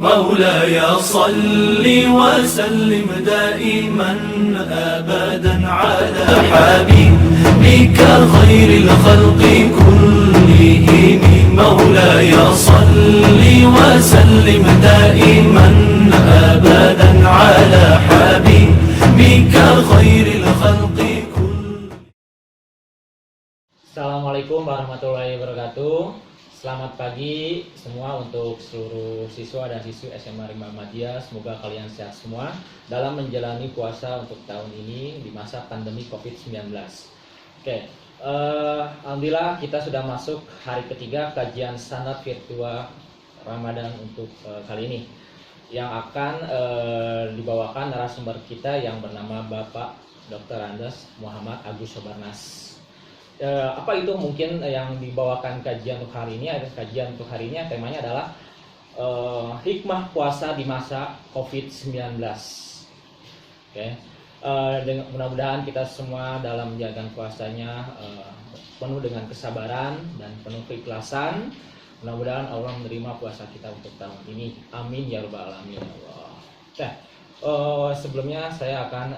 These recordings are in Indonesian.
مولاي صل وسلم دائما أبدا على حبيبك خير الخلق كلهم مولاي صل وسلم دائما أبدا على حبيبك خير الخلق كلهم. Assalamualaikum warahmatullahi wabarakatuh. Selamat pagi semua untuk seluruh siswa dan siswi SMA Rimba Ahmadiyah. Semoga kalian sehat semua dalam menjalani puasa untuk tahun ini di masa pandemi COVID-19. Alhamdulillah kita sudah masuk hari ketiga kajian sanad virtual Ramadan untuk kali ini, yang akan dibawakan narasumber kita yang bernama Bapak Dr. Andes Muhammad Agus Sobarnas. Apa itu mungkin yang dibawakan kajian untuk hari ini? Kajian untuk hari ini temanya adalah hikmah puasa di masa COVID-19. Mudah-mudahan kita semua dalam menjalankan puasanya penuh dengan kesabaran dan penuh keikhlasan. Mudah-mudahan Allah menerima puasa kita untuk tahun ini. Amin ya rabbal alamin. Sebelumnya saya akan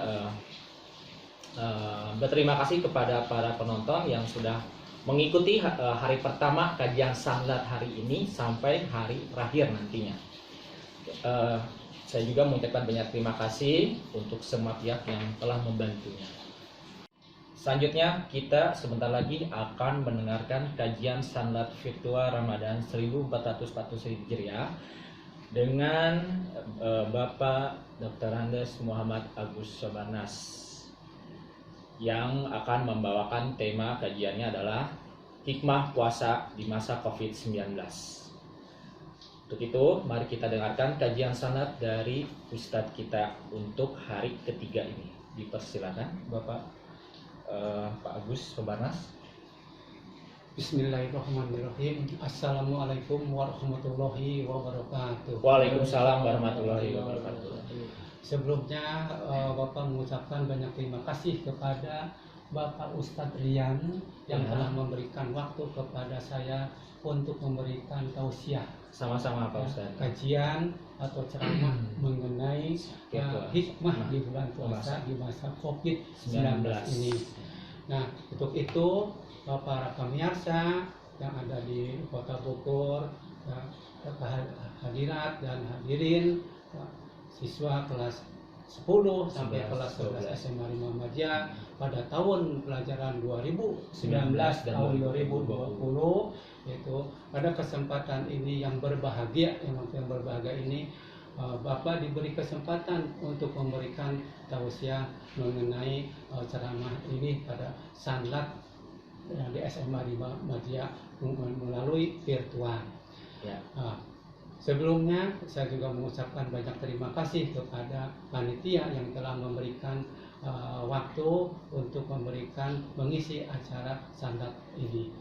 berterima kasih kepada para penonton yang sudah mengikuti hari pertama kajian sanad hari ini sampai hari terakhir nantinya. Saya juga mengucapkan banyak terima kasih untuk semua pihak yang telah membantunya. Selanjutnya kita sebentar lagi akan mendengarkan kajian sanad virtual Ramadan 1441 Hijriah dengan Bapak Dr. Andes Muhammad Agus Sobarnas, yang akan membawakan tema kajiannya adalah hikmah puasa di masa COVID-19. Untuk itu, mari kita dengarkan kajian sanad dari Ustadz kita untuk hari ketiga ini. Dipersilakan Bapak Pak Agus Sobarnas. Bismillahirrahmanirrahim. Assalamualaikum warahmatullahi wabarakatuh. Waalaikumsalam warahmatullahi wabarakatuh. Sebelumnya Bapak mengucapkan banyak terima kasih kepada Bapak Ustadz Rian yang telah memberikan waktu kepada saya untuk memberikan tausiah. Sama-sama Pak Ustadz. Kajian atau ceramah mengenai hikmah di bulan puasa di masa COVID-19 ini. Nah, untuk itu para pemirsa yang ada di Kota Bogor, hadirat dan hadirin, siswa kelas 10 sampai kelas 11 SMA Rimba Ahmadiyah pada tahun pelajaran 2019 tahun 2020, yaitu pada kesempatan ini yang berbahagia, yang berbahagia ini Bapak diberi kesempatan untuk memberikan tausiah mengenai ceramah ini pada sanad di SMA Rimba Ahmadiyah melalui virtual. Ya. Sebelumnya saya juga mengucapkan banyak terima kasih kepada panitia yang telah memberikan waktu untuk mengisi acara sanad ini.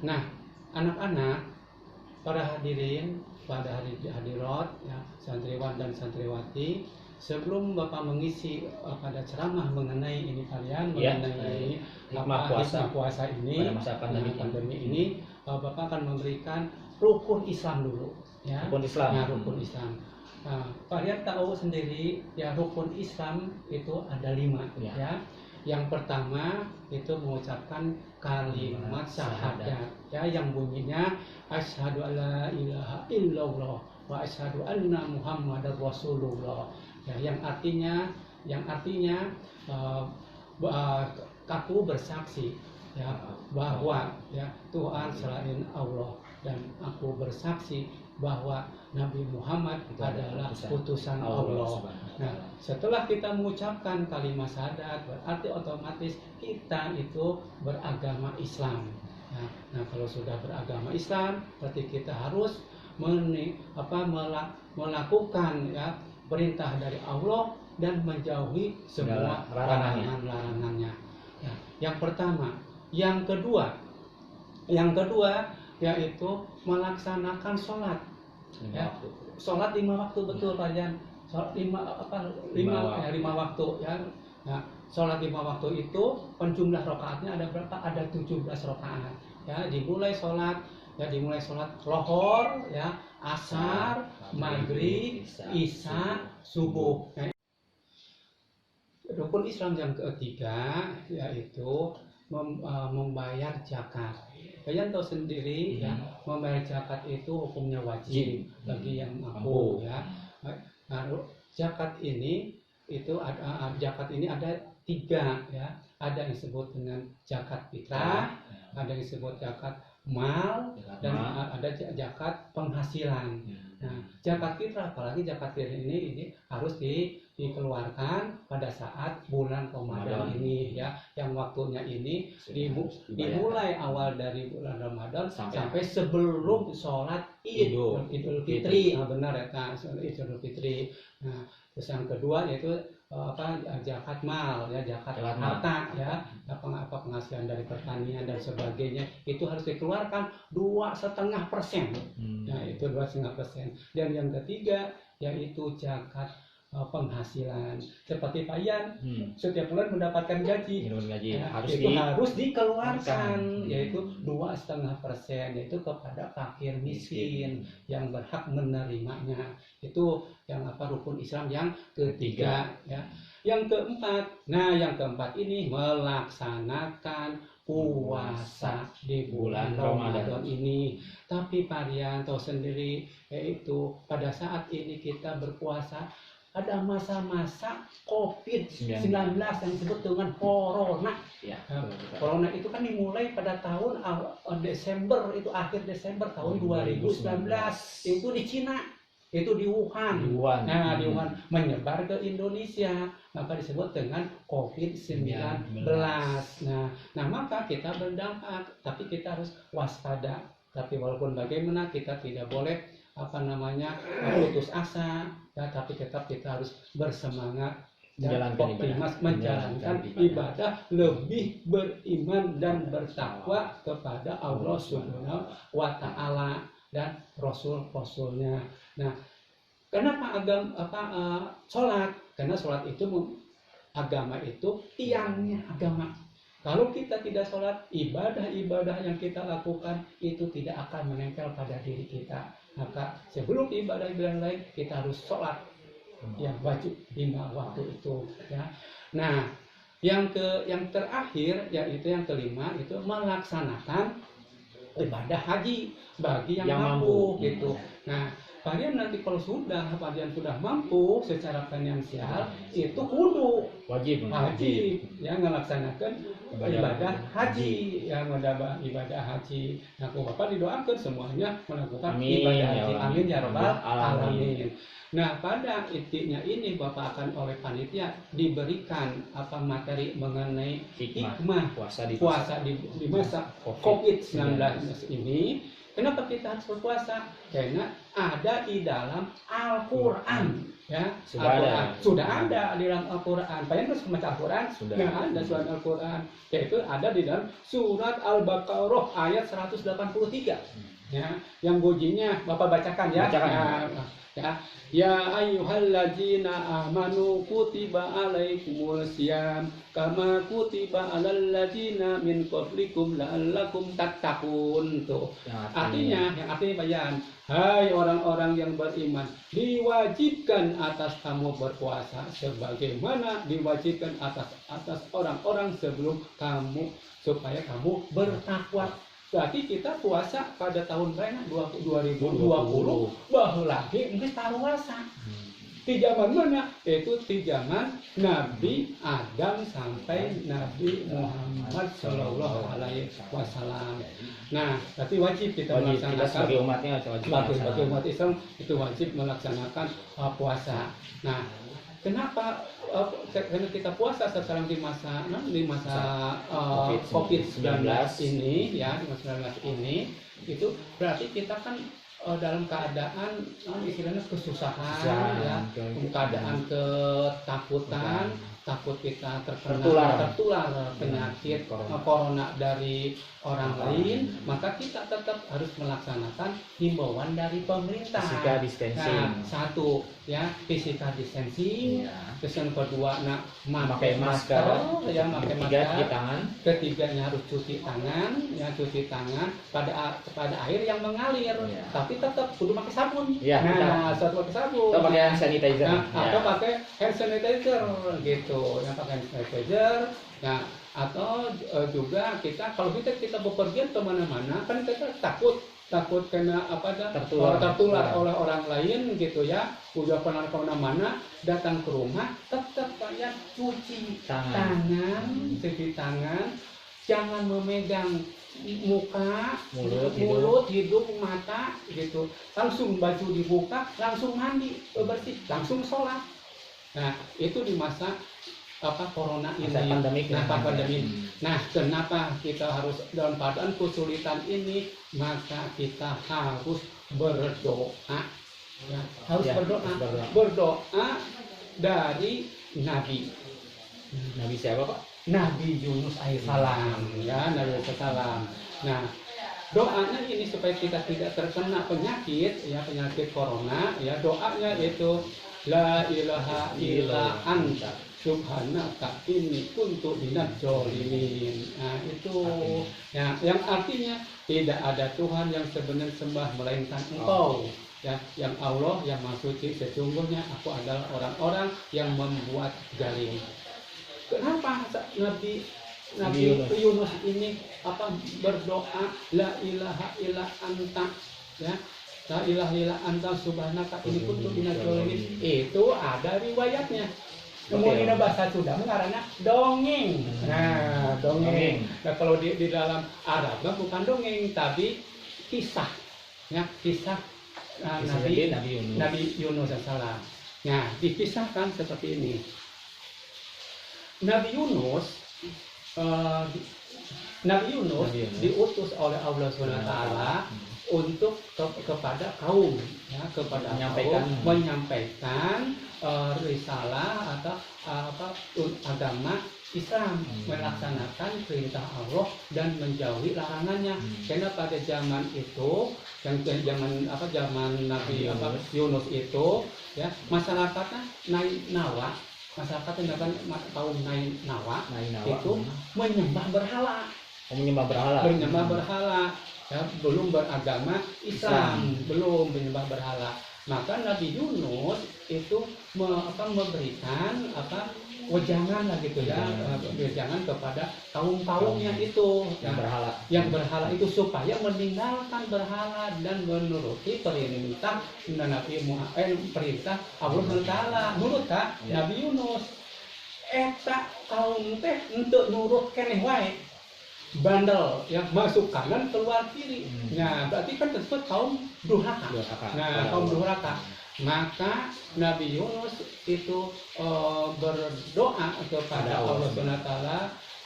Nah, anak-anak, para hadirin, pada hadirat, ya, santriwan dan santriwati, sebelum Bapak mengisi pada ceramah mengenai ini kalian mengenai hikmah puasa ini pada masa pandemi ini, Bapak akan memberikan rukun Islam dulu. Ya, rukun Islam. Ya, rukun Islam. Kalian tahu sendiri ya, rukun Islam itu ada 5 ya. Yang pertama itu mengucapkan kalimat syahadat ya, yang bunyinya asyhadu alla ilaha illallah wa asyhadu anna muhammadar rasulullah. Ya, yang artinya aku bersaksi ya bahwa ya Tuhan selain Allah, dan aku bersaksi bahwa Nabi Muhammad adalah utusan Allah. Nah, setelah kita mengucapkan kalimat syahadat, berarti otomatis kita itu beragama Islam. Nah, kalau sudah beragama Islam, berarti kita harus melakukan ya perintah dari Allah dan menjauhi semua larangannya. Nah, yang pertama, yang kedua yaitu melaksanakan sholat. Ya, sholat 5 waktu, betul Pak Jan. Sholat 5 waktu ya. Nah, sholat 5 waktu itu penjumlah rakaatnya ada berapa? Ada 17 rakaat. Ya, dimulai sholat ya dimulai sholat lohor, ya asar, maghrib, isya, subuh. Nah, rukun Islam yang ketiga yaitu membayar zakat. Kalian tahu sendiri ya, membayar zakat itu hukumnya wajib bagi yang mampu ya. Nah, zakat ini itu zakat ini ada 3 ya. Ada yang disebut dengan zakat fitrah, ada yang disebut zakat mal, dan ada zakat penghasilan. Nah, zakat fitrah, apalagi zakat fitrah ini harus dikeluarkan pada saat bulan Ramadan ini ya, yang waktunya ini dimulai awal dari bulan Ramadan sampai sebelum sholat Idul Fitri. Benar ya kan, Idul Fitri. Nah, terus yang kedua yaitu zakat mal ya, zakat harta ya, penghasilan dari pertanian dan sebagainya, itu harus dikeluarkan 2,5%. Nah, itu 2,5%. Dan yang ketiga yaitu zakat penghasilan, seperti Payan setiap bulan mendapatkan gaji, ya, harus dikeluarkan, yaitu 2,5%, yaitu kepada fakir miskin yang berhak menerimanya. Itu yang rukun Islam yang ketiga ya. Yang keempat ini melaksanakan puasa di bulan Ramadan ini. Tapi Parian tahu sendiri, yaitu pada saat ini kita berpuasa ada masa-masa COVID-19 yang disebut dengan corona. Ya, corona itu kan dimulai pada tahun Desember, itu akhir Desember tahun 2019. Itu di Cina, itu di Wuhan. Nah, di Wuhan menyebar ke Indonesia, maka disebut dengan COVID-19. Nah, maka kita berdampak, tapi kita harus waspada. Tapi walaupun bagaimana kita tidak boleh putus asa ya, tapi tetap kita harus bersemangat dan menjalankan ibadah, lebih beriman dan bertakwa kepada Allah Subhanahu wa Ta'ala dan Rasul-Rasulnya. Nah, kenapa sholat? Karena sholat itu agama, itu tiangnya agama. Kalau kita tidak sholat, ibadah-ibadah yang kita lakukan itu tidak akan menempel pada diri kita. Maka sebelum ibadah-ibadah lain, kita harus sholat yang wajib 5 waktu itu ya. Nah, yang terakhir yaitu yang kelima, itu melaksanakan ibadah haji bagi yang mampu gitu. Nah, kalian nanti kalau kalian sudah mampu secara finansial, itu kudu wajib ya melaksanakan ibadah haji, yang ibadah haji. Nah, Bapak didoakan semuanya melakukan ibadah haji. Amin ya rabbal alamin. Nah, pada intinya ini Bapak akan oleh panitia diberikan materi mengenai hikmah puasa di masa COVID-19 ini. Kenapa kita harus berpuasa? Karena ada di dalam Al-Quran ya. Sudah ada di dalam Al-Quran. Pengen terus membaca Al-Quran? Sudah ada surat Al-Quran, yaitu ada di dalam surat Al-Baqarah ayat 183 ya. Yang bunyinya Bapak bacakan ya. Ya ayyuhalladzina amanu kutiba alaikumul syiyam kama kutiba alal ladzina min qablikum la'allakum tattaqun. Tuh. Artinya Bayan, hai orang-orang yang beriman, diwajibkan atas kamu berpuasa sebagaimana diwajibkan atas orang-orang sebelum kamu, supaya kamu bertakwa. Berarti kita puasa pada tahun berapa? 2020 bahwa lagi ini taruasa. Di zaman mana? Itu di zaman Nabi Adam sampai Nabi Muhammad Shallallahu Alaihi Wasallam. Nah, berarti wajib kita melaksanakan, sebagai umatnya, sebagai umat Islam itu wajib melaksanakan puasa. Nah, kenapa? Karena kita puasa sekarang di masa COVID-19 ini ya, di masa 19 ini, itu berarti kita kan dalam keadaan istilahnya kesusahan ya, keadaan ketakutan, takut kita Tertular. tertular penyakit corona dari orang lain, maka kita tetap harus melaksanakan himbauan dari pemerintah. Physical distancing. Nah, satu ya physical distancing. Iya. Terus yang kedua, Memakai masker. ya pakai Ketiga, masker. cuci tangan. Ketiganya harus cuci tangan, ya cuci tangan pada air yang mengalir, Iya. tapi tetap kudu pakai sabun. Iya, Nah, satu pakai sabun. Atau pakai hand sanitizer. Nah, Ya. atau pakai hand sanitizer gitu, yang pakai hand sanitizer. Nah, atau juga kita kalau kita bepergian kemana-mana kan kita takut kena tertular oleh orang lain gitu ya. Udah pernah kemana-mana, datang ke rumah tetap kayak cuci tangan, cuci tangan, jangan memegang muka, mulut, hidung, mata gitu. Langsung baju dibuka, langsung mandi, bersih, langsung sholat. Nah, itu di masa corona ini, pandemik. Nah, kenapa kita harus dalam keadaan kesulitan ini? Maka kita harus berdoa. Ya, harus berdoa dari Nabi. Nabi siapa, Pak? Nabi Yunus alaihissalam, ya, Nabi alaihissalam. Nah, doanya ini supaya kita tidak terkena penyakit, ya, penyakit corona, ya, doanya itu la ilaha illa anta subhanaka inni kuntu minadz dzalimin. Nah, itu ya, yang artinya tidak ada Tuhan yang sebenarnya sembah melainkan Engkau. Ya, yang Allah yang Maha Suci, sesungguhnya aku adalah orang-orang yang membuat zalim. Kenapa Nabi Yunus ini berdoa la ilaha illa anta, ya, la ilaha illa anta subhanaka inni kuntu minadz dzalimin. Itu ada riwayatnya. Kemudian bahasa Sunda karena dongeng. Nah, dongeng. Nah, kalau di dalam Arab bukan dongeng tapi kisah. Ya, kisah Nabi Yunus alaihissalam. Nah, dikisahkan seperti ini. Nabi Yunus diutus oleh Allah SWT untuk kepada kaum, ya, kepada menyampaikan risalah atau agama Islam, melaksanakan perintah Allah dan menjauhi larangannya. Karena pada zaman itu, zaman Nabi Yunus itu, ya, masyarakatnya Nainawa, kaum Nainawa itu menyembah berhala. Menyembah berhala. Ya, belum beragama Islam, belum menyembah berhala. Maka Nabi Yunus itu memberikan wejangan lah gitu ya, wejangan kepada kaumnya itu yang berhala itu supaya meninggalkan berhala dan menuruti perintah Nabi perintah Allah Taala. Nurut tak Nabi Yunus eta kaum teh untuk nurut keneh wae, bandel ya, masuk kanan keluar kiri. Nah, berarti kan tersebut kaum durhaka. Nah, kaum durhaka. Maka Nabi Yunus itu berdoa kepada Allah SWT,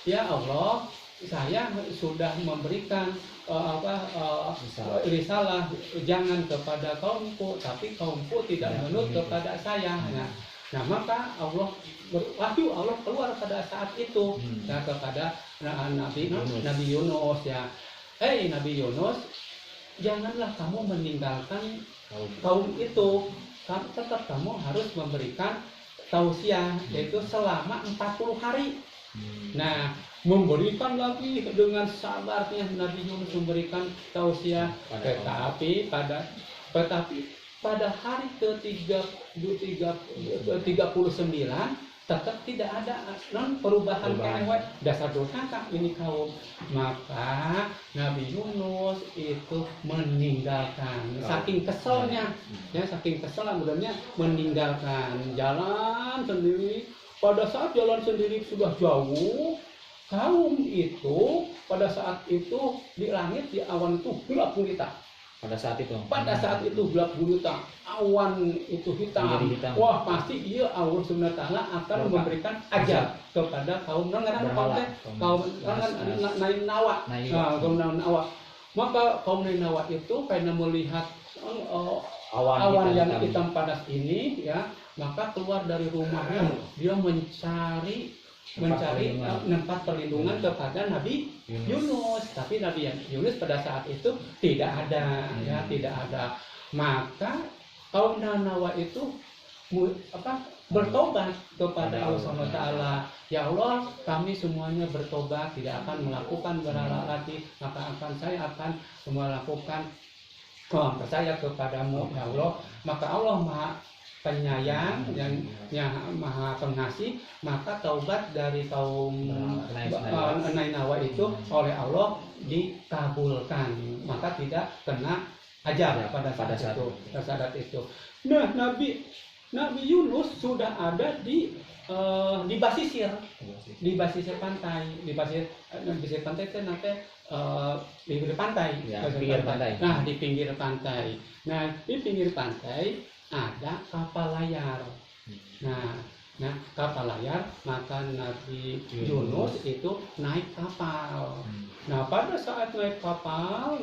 ya Allah, saya sudah memberikan risalah jangan kepada kaumku, tapi kaumku tidak menurut kepada saya. Nah, maka wahyu Allah keluar pada saat itu ya, kepada Nabi Yunus, ya. Hei Nabi Yunus, janganlah kamu meninggalkan kaum itu, tetap kamu harus memberikan tausiah, yaitu selama 40 hari. Nah, memberikan lagi dengan sabarnya Nabi Yunus memberikan tausiah, tetapi pada hari ke-39 tetap tidak ada perubahan dasar durhaka ini kaum. Maka Nabi Yunus itu meninggalkan, saking keselnya, ya, saking kesel kemudiannya meninggalkan, jalan sendiri. Pada saat jalan sendiri sudah jauh, kaum itu pada saat itu di langit, di awan itu gelap gulita. Pada saat itu gelap gulita, awan itu hitam. Wah, pasti iya Allah Subhanahu wa taala akan memberikan ajab kepada kaum Nainawa. Kaum Nainawa. Maka kaum Nainawa itu karena melihat awan yang hitam panas ini, ya, maka keluar dari rumahnya, dia mencari tempat perlindungan kepada Nabi Yunus. Tapi Nabi Yunus pada saat itu tidak ada, ya, tidak ada. Maka kaum Nanawa itu bertobat kepada Allah SWT. Ya Allah, kami semuanya bertobat, tidak akan melakukan berhala lagi, maka saya akan melakukan percaya kepadamu, ya Allah. Maka Allah Maha Penyayang yang Maha Pengasih, maka taubat dari kaum Nainawa itu oleh Allah dikabulkan, maka tidak kena ajar pada saat itu. Nah, Nabi Yunus sudah ada di basisir pantai, di basisir pantai itu nanti pinggir pantai, ya, pinggir pantai. Nah, di pinggir pantai. Nah, di pinggir pantai ada kapal layar. Nah, kapal layar, maka Nabi Yunus itu naik kapal. Nah, pada saat naik kapal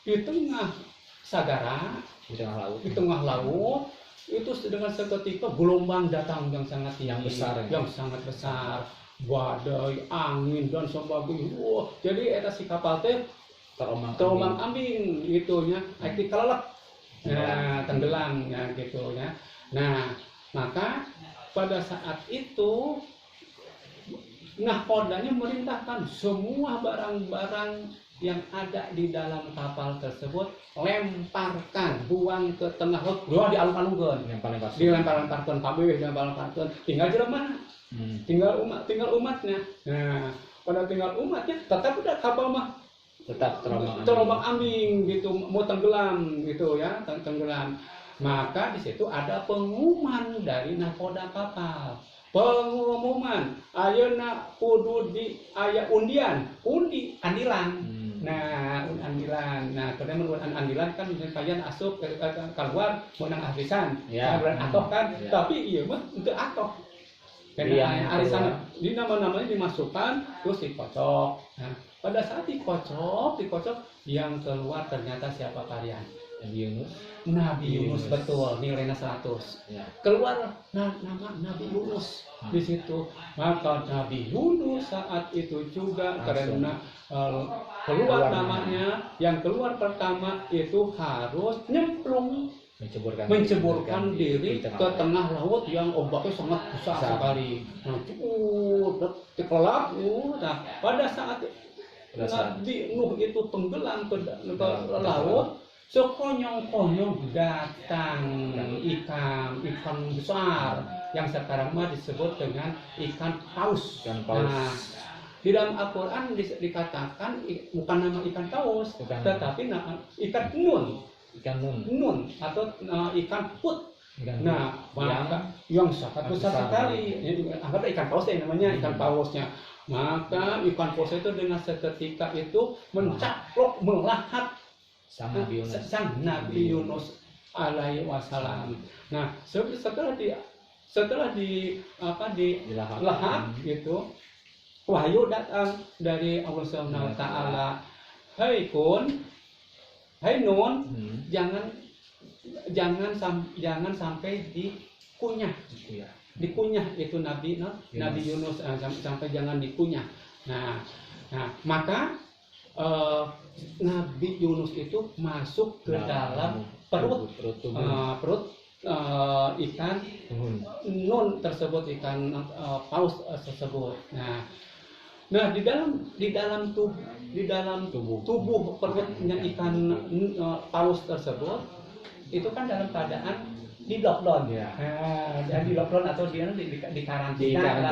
di tengah sagara, di tengah laut, itu dengan seketika gelombang datang yang sangat tinggi, yang sangat besar, badai, angin dan sebagainya. Jadi eta si kapal teh terombang ambing gitu nya, akhirnya kelelep, tenggelam ya gitu ya. Nah, maka pada saat itu nahkodanya merintahkan semua barang-barang yang ada di dalam kapal tersebut lemparkan, buang ke tengah laut, doa dialung-alungkeun, dilempar-lemparkeun kabeh, dilempar-lemparkeun, tinggal jelema, tinggal umatnya. Nah, pada tinggal umatnya tetap udah kapal mah tetap terombang ambing gitu, mau tenggelam gitu ya, tenggelam. Maka di situ ada pengumuman dari nahkoda kapal. Pengumuman ayeuna kudu di aya undi andilan. Nah, andilan. Nah, karena menurut andilan kan kalian asup keluar menang arisan. Ya, atoh kan. Ya. Tapi iya mah teu atoh. Karena arisan di nama-namanya dimasukkan terus dikocok. Nah, pada saat dikocok yang keluar ternyata siapa kalian? Nabi Yunus, betul, nilainya 100. Ya. Keluar nama Nabi Yunus di situ. Maka Nabi Yunus saat itu juga karena keluar namanya, yang keluar pertama itu harus nyemplung, menceburkan diri ke tengah laut yang ombaknya sangat besar sekali. Nah, pada saat Nabi Nuh itu tenggelam ke laut, sekonyong-konyong datang ikan besar yang sekarang mah disebut dengan ikan paus. Nah, di dalam Al-Quran dikatakan bukan nama ikan paus, tetapi nama ikan nun atau ikan put. Nah, maka yang sangat besar sekali. Anggap ikan paus namanya ikan pausnya. Maka ikan paus itu dengan seketika itu mencaplok melahap sang Nabi Yunus alaihi wasallam. Nah, setelah dilahap gitu, wahyu datang dari Allah Subhanahu wa taala. Hai Nun, jangan sampai dikunyah. Dikunyah itu Nabi Yunus, sampai jangan dikunyah. Nah, maka Nabi Yunus itu masuk ke dalam perut ikan nun tersebut, ikan paus tersebut. Nah, di dalam tubuh perutnya ikan paus tersebut itu kan dalam keadaan di lockdown ya. Di lockdown atau di karantina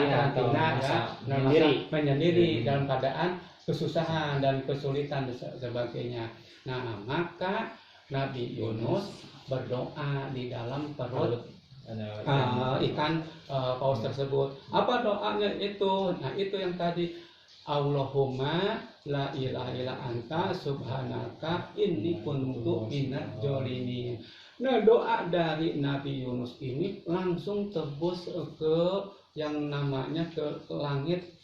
menyendiri dalam keadaan kesusahan dan kesulitan dan sebagainya. Nah, maka Nabi Yunus berdoa di dalam perut ikan paus tersebut. Apa doanya itu? Nah, itu yang tadi, Allahumma la ilaha illa anta subhanaka inni kuntu minadz dzalimin. Nah, doa dari Nabi Yunus ini langsung tembus ke yang namanya ke langit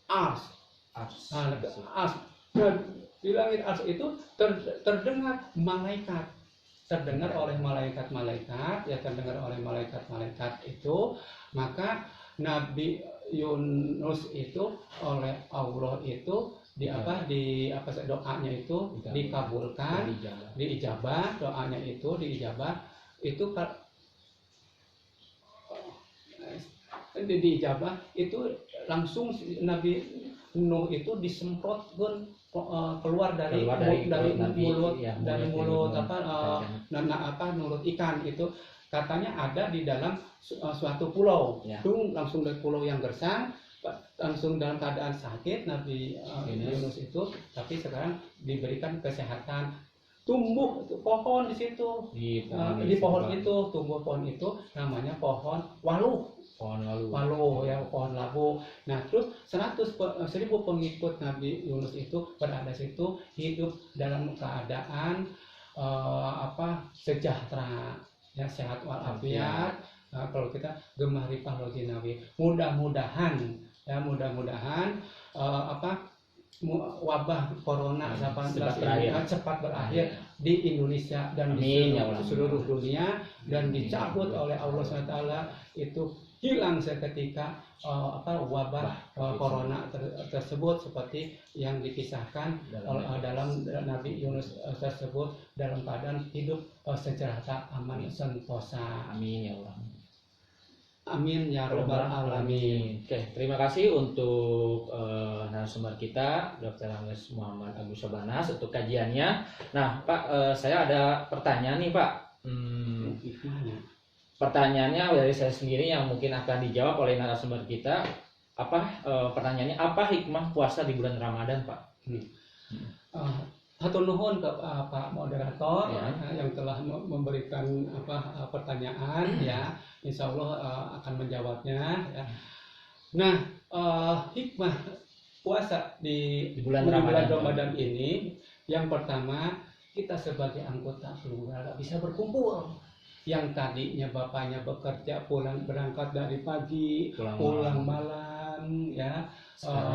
Ars. Nah, di langit Ars itu terdengar malaikat terdengar oleh malaikat-malaikat, ya terdengar oleh malaikat-malaikat itu, maka Nabi Yunus itu oleh Allah itu doanya itu dikabulkan, diijabah, doanya itu diijabah, itu diijabah itu langsung Nabi Nuh itu disemprotkan keluar dari mulut mulut ikan itu, katanya ada di dalam suatu pulau itu, langsung dari pulau yang gersang, langsung dalam keadaan sakit Nabi Yunus itu, tapi sekarang diberikan kesehatan, tumbuh pohon di situ, di pohon itu tumbuh pohon itu namanya pohon waluh. Waluh ya, pohon labu. Nah terus 1.000 pengikut Nabi Yunus itu berada situ, hidup dalam keadaan sejahtera, ya, sehat walafiat. Nah, kalau kita gemaripah loginawi, mudah-mudahan wabah corona 19 ini cepat berakhir di Indonesia dan di seluruh dunia, dan dicabut oleh Allah SWT, itu hilang seketika wabah corona tersebut, seperti yang dikisahkan dalam Nabi Yunus tersebut, dalam keadaan hidup sejahtera, aman, sentosa. Amin ya Allah. Amin ya rabbal alamin. Oke, terima kasih untuk narasumber kita Dr. Anges Muhammad Agus Sabanas untuk kajiannya. Nah Pak, saya ada pertanyaan nih Pak. Pertanyaannya dari saya sendiri yang mungkin akan dijawab oleh narasumber kita. Pertanyaannya, apa hikmah puasa di bulan Ramadan Pak? Hatur nuhun ke Pak Moderator yang telah memberikan pertanyaan, ya, insya Allah akan menjawabnya, ya. Nah, hikmah puasa di bulan Ramadan ini, yang pertama, kita sebagai anggota keluarga bisa berkumpul. Yang tadinya bapaknya bekerja, berangkat dari pagi, pulang malam, ya,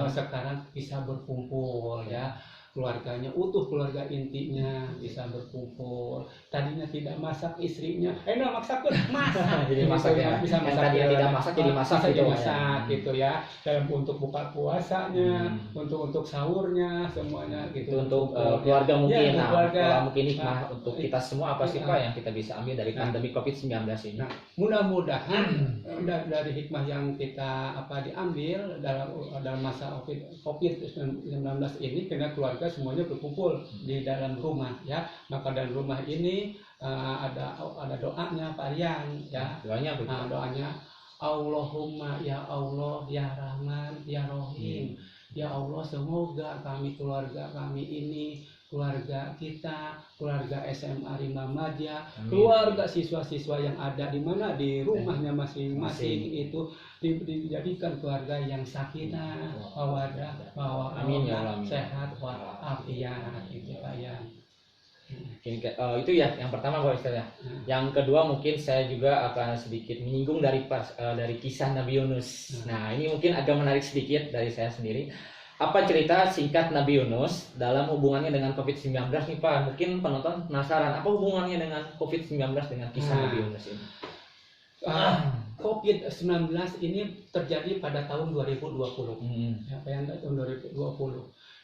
sekarang bisa berkumpul, ya. Keluarganya utuh, keluarga intinya bisa berkumpul. Tadinya tidak masak istrinya, masak jadi masak, ya, bisa masak, tadinya tidak masak jadi masak, gitu ya. Dalam untuk buka puasanya, untuk sahurnya, semuanya gitu. Untuk keluarga mungkin, ya, keluarga. Mungkin hikmah untuk kita semua apa sih Pak yang kita bisa ambil dari pandemi COVID-19 ini? Nah, mudah-mudahan dari hikmah yang kita diambil dalam masa COVID-19 ini, karena keluarga semuanya berkumpul di dalam rumah, ya. Maka dalam rumah ini ada doanya Pak Rian, ya. Doanya Allahumma ya Allah ya Rahman ya Rahim. Ya Allah, semoga keluarga kami ini, keluarga kita, keluarga SMA Rimba Madya, keluarga siswa-siswa yang ada di mana di rumahnya masing-masing itu dijadikan keluarga yang sakinah, mawaddah, sehat walafiat, itu Pak ya. Itu ya yang pertama Pak Ustaz ya. Yang kedua mungkin saya juga akan sedikit menyinggung dari kisah Nabi Yunus. Nah, ini mungkin agak menarik sedikit dari saya sendiri. Apa cerita singkat Nabi Yunus dalam hubungannya dengan COVID-19 nih Pak? Mungkin penonton penasaran, apa hubungannya dengan COVID-19 dengan kisah Nabi Yunus ini? COVID-19 ini terjadi pada tahun 2020. Tahun 2020.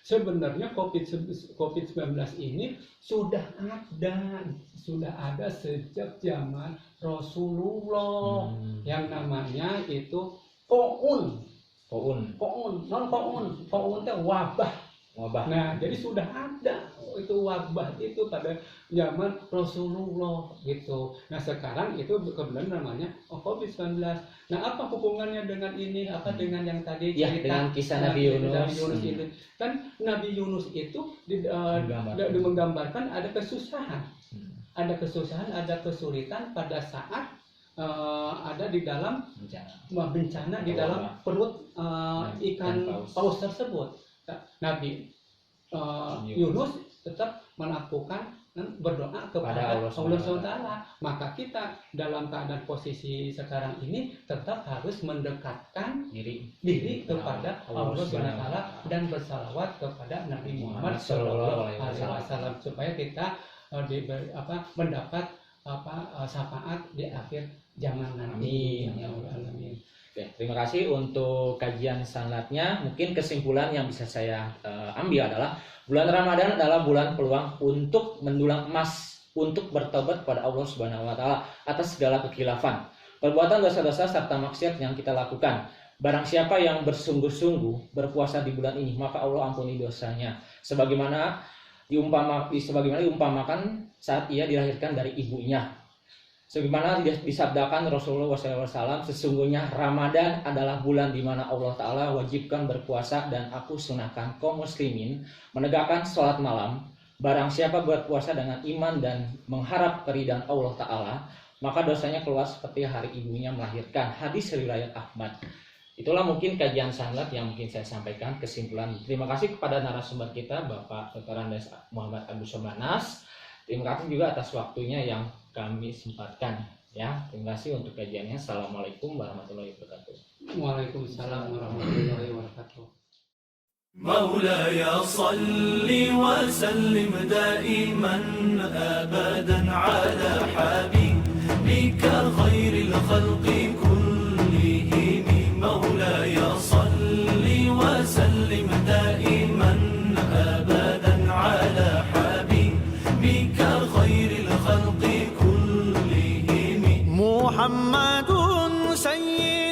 Sebenarnya COVID-19 ini sudah ada sejak zaman Rasulullah, yang namanya itu Po'un itu wabah. Nah, jadi sudah ada itu wabah itu pada zaman Rasulullah gitu. Nah, sekarang itu kebetulan namanya COVID-19. Nah, apa hubungannya dengan ini? Apa dengan yang tadi cerita dengan kisah Nabi Yunus itu? Kan Nabi Yunus itu menggambarkan ada kesusahan. Ada kesusahan, ada kesulitan pada saat ada di dalam bencana di dalam perut ikan paus tersebut. Nabi Yunus tetap melakukan berdoa kepada Allah SWT. Maka kita dalam keadaan posisi sekarang ini tetap harus mendekatkan diri kepada Allah SWT dan bersalawat kepada Nabi Muhammad SAW, supaya kita mendapat syafaat di akhir zaman nanti. Amin. Ya Allah, alamin. Oke, terima kasih untuk kajian sanlatnya. Mungkin kesimpulan yang bisa saya ambil adalah bulan Ramadan adalah bulan peluang untuk mendulang emas, untuk bertobat pada Allah Subhanahu wa taala atas segala kekhilafan, perbuatan dosa-dosa serta maksiat yang kita lakukan. Barang siapa yang bersungguh-sungguh berpuasa di bulan ini, maka Allah ampuni dosanya. Sebagaimana diumpamakan saat ia dilahirkan dari ibunya. Sebagaimana disabdakan Rasulullah SAW, sesungguhnya Ramadan adalah bulan di mana Allah Ta'ala wajibkan berpuasa dan aku sunahkan kaum muslimin menegakkan sholat malam. Barang siapa berpuasa dengan iman dan mengharap keridhaan Allah Ta'ala, maka dosanya keluar seperti hari ibunya melahirkan. Hadis riwayat Ahmad. Itulah mungkin kajian sanlat yang mungkin saya sampaikan kesimpulan. Terima kasih kepada narasumber kita Bapak Dr. Andes Muhammad Abdul Sobanas. Terima kasih juga atas waktunya yang kami sempatkan. Ya, terima kasih untuk kajiannya. Assalamualaikum warahmatullahi wabarakatuh. Waalaikumsalam warahmatullahi wabarakatuh. مولاي صل وسلم دائما أبدا على حبيبك خير الخلق كلهم مولاي صل وسلم دائما أبدا على حبيبك خير الخلق كلهم محمد سيد